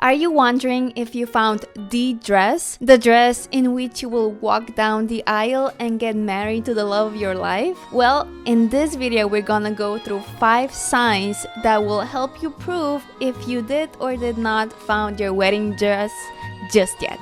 Are you wondering if you found the dress in which you will walk down the aisle and get married to the love of your life? Well, in this video we're gonna go through 5 signs that will help you prove if you did or did not found your wedding dress just yet.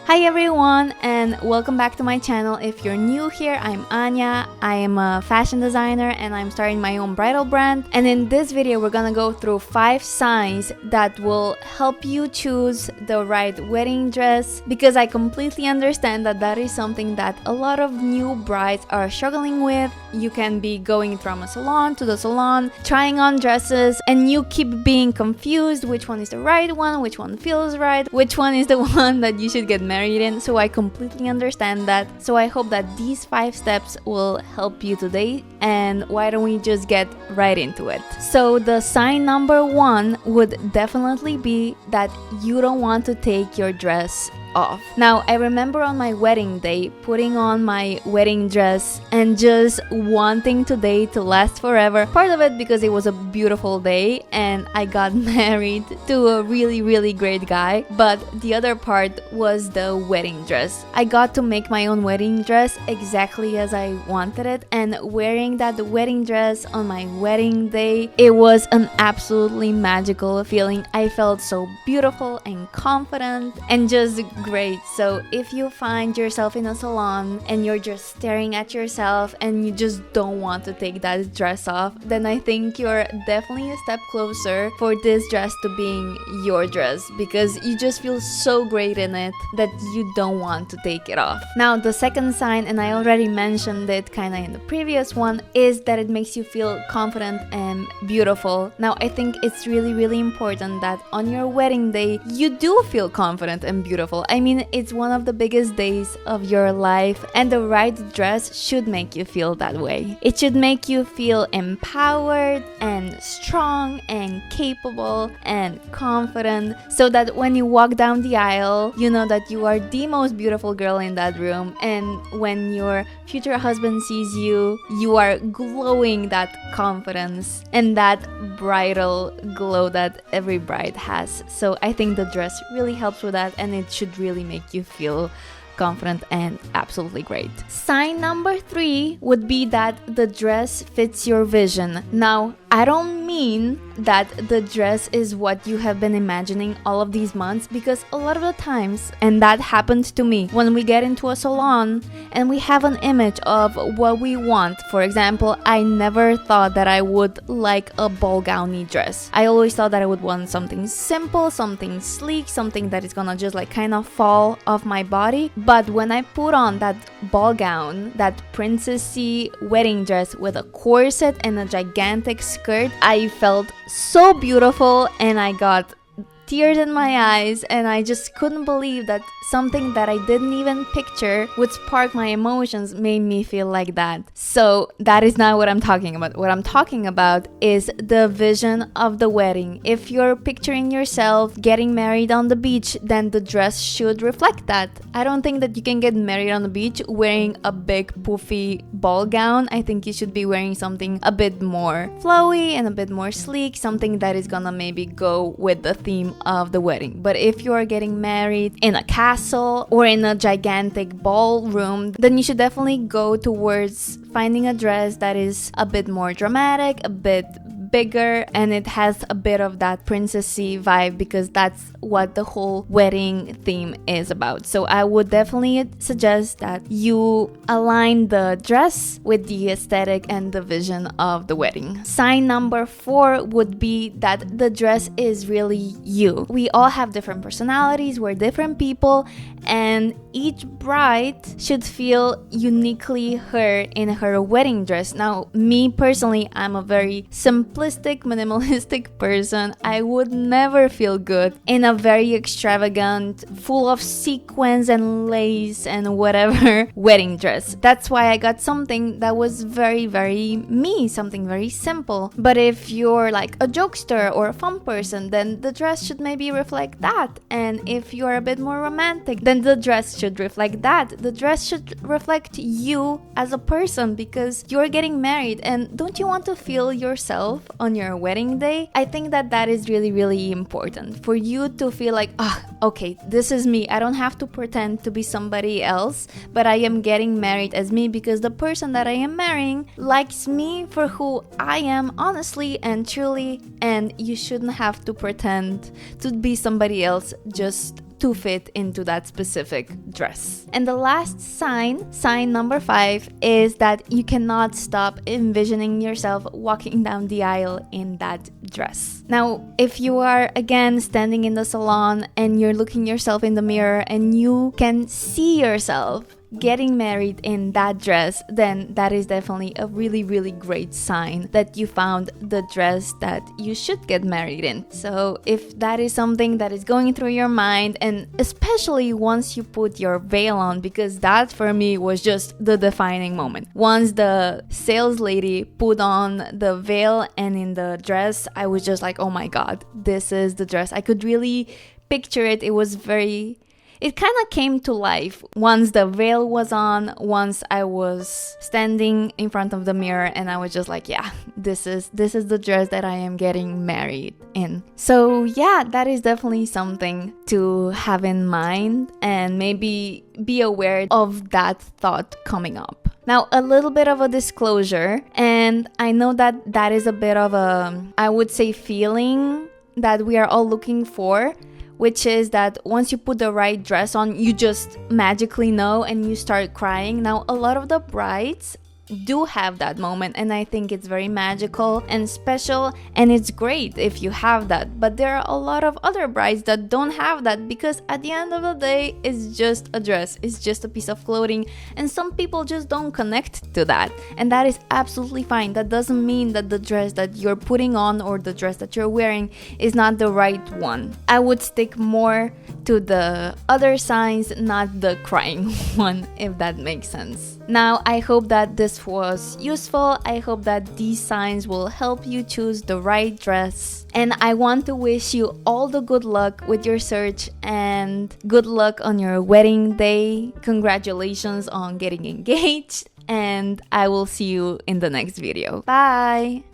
Hi everyone, and welcome back to my channel. If you're new here, I'm Anya. I am a fashion designer and I'm starting my own bridal brand. And in this video, we're gonna go through 5 signs that will help you choose the right wedding dress, because I completely understand that that is something that a lot of new brides are struggling with. You can be going from a salon to the salon, trying on dresses, and you keep being confused which one is the right one, which one feels right, which one is the one that you should get married in. So I completely understand that. So I hope that these 5 steps will help you today, and why don't we just get right into it. So the sign number 1 would definitely be that you don't want to take your dress off. Now, I remember on my wedding day putting on my wedding dress and just wanting today to last forever. Part of it because it was a beautiful day and I got married to a really great guy, but the other part was the wedding dress. I got to make my own wedding dress exactly as I wanted it, and wearing that wedding dress on my wedding day, it was an absolutely magical feeling. I felt so beautiful and confident and just great. So if you find yourself in a salon and you're just staring at yourself and you just don't want to take that dress off, then I think you're definitely a step closer for this dress to being your dress, because you just feel so great in it that you don't want to take it off. Now, the second sign, and I already mentioned it kind of in the previous one, is that it makes you feel confident and beautiful. Now, I think it's really important that on your wedding day you do feel confident and beautiful. I mean, it's one of the biggest days of your life, and the right dress should make you feel that way. It should make you feel empowered and strong and capable and confident, so that when you walk down the aisle, you know that you are the most beautiful girl in that room, and when your future husband sees you, you are glowing that confidence and that bridal glow that every bride has. So I think the dress really helps with that, and it should really make you feel confident and absolutely great. Sign number 3 would be that the dress fits your vision. Now, I don't mean that the dress is what you have been imagining all of these months, because a lot of the times, and that happened to me, when we get into a salon and we have an image of what we want. For example, I never thought that I would like a ball gowny dress. I always thought that I would want something simple, something sleek, something that is gonna just like kind of fall off my body. But when I put on that ball gown, that princessy wedding dress with a corset and a gigantic skirt, I felt so beautiful and I got tears in my eyes, and I just couldn't believe that something that I didn't even picture would spark my emotions made me feel like that. So that is not what I'm talking about. What I'm talking about is the vision of the wedding. If you're picturing yourself getting married on the beach, then the dress should reflect that. I don't think that you can get married on the beach wearing a big poofy ball gown. I think you should be wearing something a bit more flowy and a bit more sleek, something that is gonna maybe go with the theme of the wedding. But if you are getting married in a castle or in a gigantic ballroom, then you should definitely go towards finding a dress that is a bit more dramatic, a bit bigger, and it has a bit of that princessy vibe, because that's what the whole wedding theme is about. So I would definitely suggest that you align the dress with the aesthetic and the vision of the wedding. Sign number 4 would be that the dress is really you. We all have different personalities, we're different people, and each bride should feel uniquely her in her wedding dress. Now, me personally, I'm a very simplistic, minimalistic person. I would never feel good in a very extravagant, full of sequins and lace and whatever wedding dress. That's why I got something that was very me, something very simple. But if you're like a jokester or a fun person, then the dress should maybe reflect that. And if you're a bit more romantic, then the dress should reflect that. The dress should reflect you as a person, because you're getting married, and don't you want to feel yourself on your wedding day, I think that that is really, really important for you to feel like, okay, this is me. I don't have to pretend to be somebody else, but I am getting married as me because the person that I am marrying likes me for who I am, honestly and truly, and you shouldn't have to pretend to be somebody else just to fit into that specific dress. And the last sign number 5, is that you cannot stop envisioning yourself walking down the aisle in that dress. Now, if you are again standing in the salon and you're looking yourself in the mirror and you can see yourself getting married in that dress, then that is definitely a really, really great sign that you found the dress that you should get married in. So if that is something that is going through your mind, and especially once you put your veil on, because that for me was just the defining moment. Once the sales lady put on the veil and in the dress, I was just like, oh my god, this is the dress. I could really picture it. It kind of came to life once the veil was on, once I was standing in front of the mirror, and I was just like, yeah, this is the dress that I am getting married in. So yeah, that is definitely something to have in mind and maybe be aware of that thought coming up. Now, a little bit of a disclosure, and I know that that is a bit of a, I would say, feeling that we are all looking for, which is that once you put the right dress on, you just magically know and you start crying. Now, a lot of the brides do have that moment, and I think it's very magical and special, and it's great if you have that. But there are a lot of other brides that don't have that, because at the end of the day, it's just a dress, it's just a piece of clothing, and some people just don't connect to that, and that is absolutely fine. That doesn't mean that the dress that you're putting on or the dress that you're wearing is not the right one. I would stick more to the other signs, not the crying one, if that makes sense. Now, I hope that this was useful. I hope that these signs will help you choose the right dress. And I want to wish you all the good luck with your search and good luck on your wedding day. Congratulations on getting engaged. And I will see you in the next video. Bye!